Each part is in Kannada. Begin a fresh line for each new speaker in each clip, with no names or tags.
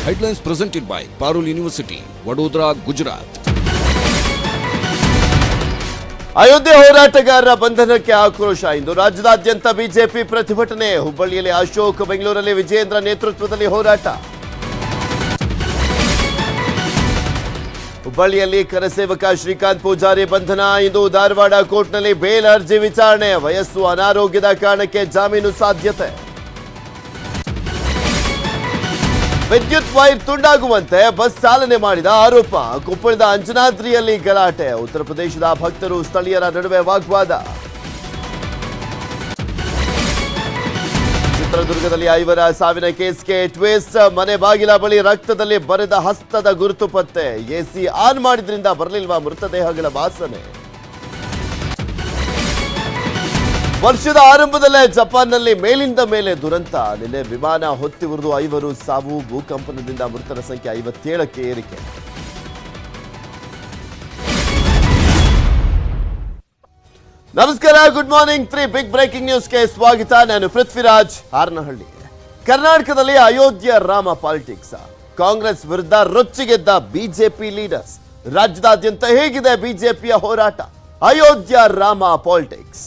Headlines presented by Parul University, Vadodara, Gujarat.
Ayodhya ಹೋರಾಟಗಾರರ ಬಂಧನಕ್ಕೆ ಆಕ್ರೋಶ. ಇಂದು ರಾಜ್ಯದಾದ್ಯಂತ ಬಿಜೆಪಿ ಪ್ರತಿಭಟನೆ. ಹುಬ್ಬಳ್ಳಿಯಲ್ಲಿ ಅಶೋಕ್, ಬೆಂಗಳೂರಲ್ಲಿ ವಿಜೇಂದ್ರ ನೇತೃತ್ವದಲ್ಲಿ ಹೋರಾಟ. ಹುಬ್ಬಳ್ಳಿಯಲ್ಲಿ ಕರಸೇವಕ ಶ್ರೀಕಾಂತ್ ಪೂಜಾರಿ ಬಂಧನ. ಇಂದು ಧಾರವಾಡ ಕೋರ್ಟ್ನಲ್ಲಿ ಬೇಲ್ ಅರ್ಜಿ ವಿಚಾರಣೆ. ವಯಸ್ಸು, ಅನಾರೋಗ್ಯದ ಕಾರಣಕ್ಕೆ ಜಾಮೀನು ಸಾಧ್ಯತೆ. ವಿದ್ಯುತ್ ವೈರ್ ತುಂಡಾಗುವಂತೆ ಬಸ್ ಚಾಲನೆ ಮಾಡಿದ ಆರೋಪ. ಕೊಪ್ಪಳದ ಅಂಜನಾದ್ರಿಯಲ್ಲಿ ಗಲಾಟೆ. ಉತ್ತರ ಪ್ರದೇಶದ ಭಕ್ತರು ಸ್ಥಳೀಯರ ನಡುವೆ ವಾಗ್ವಾದ. ಚಿತ್ರದುರ್ಗದಲ್ಲಿ 5 ಸಾವಿನ ಕೇಸ್ಗೆ ಟ್ವಿಸ್ಟ್. ಮನೆ ಬಾಗಿಲ ಬಳಿ ರಕ್ತದಲ್ಲಿ ಬರೆದ ಹಸ್ತದ ಗುರುತು ಪತ್ತೆ. ಎಸಿ ಆನ್ ಮಾಡಿದ್ರಿಂದ ಬರಲಿಲ್ವಾ ಮೃತದೇಹಗಳ ವಾಸನೆ. ವರ್ಷದ ಆರಂಭದಲ್ಲೇ ಜಪಾನ್ನಲ್ಲಿ ಮೇಲಿಂದ ಮೇಲೆ ದುರಂತ. ನಿನ್ನೆ ವಿಮಾನ ಹೊತ್ತಿ ಉರಿದು 5 ಸಾವು. ಭೂಕಂಪನದಿಂದ ಮೃತರ ಸಂಖ್ಯೆ 57ಕ್ಕೆ ಏರಿಕೆ. ನಮಸ್ಕಾರ, ಗುಡ್ ಮಾರ್ನಿಂಗ್. 3 ಬಿಗ್ ಬ್ರೇಕಿಂಗ್ ನ್ಯೂಸ್ಗೆ ಸ್ವಾಗತ. ನಾನು ಪೃಥ್ವಿರಾಜ್ ಹಾರನಹಳ್ಳಿ. ಕರ್ನಾಟಕದಲ್ಲಿ ಅಯೋಧ್ಯೆ ರಾಮ ಪಾಲಿಟಿಕ್ಸ್. ಕಾಂಗ್ರೆಸ್ ವಿರುದ್ಧ ರೊಚ್ಚಿಗೆದ್ದ ಬಿಜೆಪಿ ಲೀಡರ್ಸ್. ರಾಜ್ಯದಾದ್ಯಂತ ಹೇಗಿದೆ ಬಿಜೆಪಿಯ ಹೋರಾಟ? ಅಯೋಧ್ಯೆ ರಾಮ ಪಾಲಿಟಿಕ್ಸ್.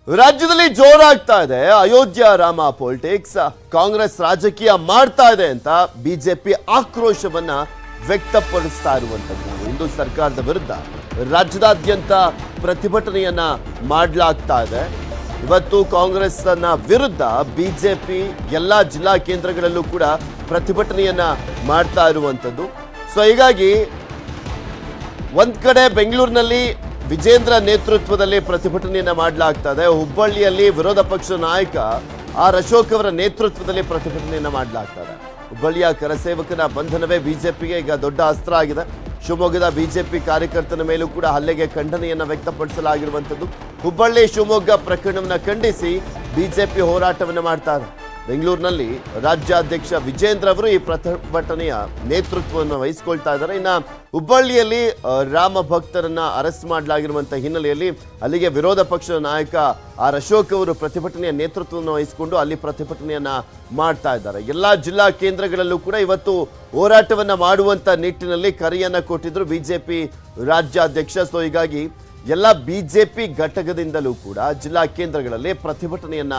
ರಾಜ್ಯದಲ್ಲಿ ಜೋರಾಗ್ತಾ ಇದೆ ಅಯೋಧ್ಯೆ ರಾಮ ಪಾಲಿಟಿಕ್ಸ್. ಕಾಂಗ್ರೆಸ್ ರಾಜಕೀಯ ಮಾಡ್ತಾ ಇದೆ ಅಂತ ಬಿಜೆಪಿ ಆಕ್ರೋಶವನ್ನ ವ್ಯಕ್ತಪಡಿಸ್ತಾ ಇರುವಂತದ್ದು. ಇಂದು ಸರ್ಕಾರದ ವಿರುದ್ಧ ರಾಜ್ಯದಾದ್ಯಂತ ಪ್ರತಿಭಟನೆಯನ್ನ ಮಾಡಲಾಗ್ತಾ ಇದೆ. ಇವತ್ತು ಕಾಂಗ್ರೆಸ್ ವಿರುದ್ಧ ಬಿಜೆಪಿ ಎಲ್ಲಾ ಜಿಲ್ಲಾ ಕೇಂದ್ರಗಳಲ್ಲೂ ಕೂಡ ಪ್ರತಿಭಟನೆಯನ್ನ ಮಾಡ್ತಾ ಇರುವಂತದ್ದು. ಸೊ ಹೀಗಾಗಿ ಒಂದ್ ಕಡೆ ಬೆಂಗಳೂರಿನಲ್ಲಿ ವಿಜೇಂದ್ರ ನೇತೃತ್ವದಲ್ಲಿ ಪ್ರತಿಭಟನೆಯನ್ನ ಮಾಡಲಾಗ್ತಾ ಇದೆ. ಹುಬ್ಬಳ್ಳಿಯಲ್ಲಿ ವಿರೋಧ ಪಕ್ಷ ನಾಯಕ ಅಶೋಕ್ ಅವರ ನೇತೃತ್ವದಲ್ಲಿ ಪ್ರತಿಭಟನೆಯನ್ನ ಮಾಡಲಾಗ್ತಾ ಇದೆ. ಹುಬ್ಬಳ್ಳಿಯ ಕರಸೇವಕನ ಬಂಧನವೇ ಬಿಜೆಪಿಗೆ ಈಗ ದೊಡ್ಡ ಅಸ್ತ್ರ ಆಗಿದೆ. ಶಿವಮೊಗ್ಗದ ಬಿಜೆಪಿ ಕಾರ್ಯಕರ್ತನ ಮೇಲೂ ಕೂಡ ಹಲ್ಲೆಗೆ ಖಂಡನೆಯನ್ನ ವ್ಯಕ್ತಪಡಿಸಲಾಗಿರುವಂಥದ್ದು. ಹುಬ್ಬಳ್ಳಿ ಶಿವಮೊಗ್ಗ ಪ್ರಕರಣವನ್ನು ಖಂಡಿಸಿ ಬಿಜೆಪಿ ಹೋರಾಟವನ್ನು ಮಾಡ್ತಾ ಇದೆ. ಬೆಂಗಳೂರಿನಲ್ಲಿ ರಾಜ್ಯಾಧ್ಯಕ್ಷ ವಿಜೇಂದ್ರ ಅವರು ಈ ಪ್ರತಿಭಟನೆಯ ನೇತೃತ್ವವನ್ನು ವಹಿಸಿಕೊಳ್ತಾ ಇದ್ದಾರೆ. ಇನ್ನು ಹುಬ್ಬಳ್ಳಿಯಲ್ಲಿ ರಾಮ ಭಕ್ತರನ್ನ ಅರೆಸ್ಟ್ ಮಾಡಲಾಗಿರುವಂತಹ ಹಿನ್ನೆಲೆಯಲ್ಲಿ ಅಲ್ಲಿಗೆ ವಿರೋಧ ಪಕ್ಷದ ನಾಯಕ ಅಶೋಕ್ ಅವರು ಪ್ರತಿಭಟನೆಯ ನೇತೃತ್ವವನ್ನು ವಹಿಸಿಕೊಂಡು ಅಲ್ಲಿ ಪ್ರತಿಭಟನೆಯನ್ನ ಮಾಡ್ತಾ ಇದ್ದಾರೆ. ಎಲ್ಲಾ ಜಿಲ್ಲಾ ಕೇಂದ್ರಗಳಲ್ಲೂ ಕೂಡ ಇವತ್ತು ಹೋರಾಟವನ್ನ ಮಾಡುವಂತ ನಿಟ್ಟಿನಲ್ಲಿ ಕರೆಯನ್ನ ಕೊಟ್ಟಿದ್ರು ಬಿಜೆಪಿ ರಾಜ್ಯಾಧ್ಯಕ್ಷ. ಸೊ ಹೀಗಾಗಿ ಎಲ್ಲ ಬಿಜೆಪಿ ಘಟಕದಿಂದಲೂ ಕೂಡ ಜಿಲ್ಲಾ ಕೇಂದ್ರಗಳಲ್ಲಿ ಪ್ರತಿಭಟನೆಯನ್ನ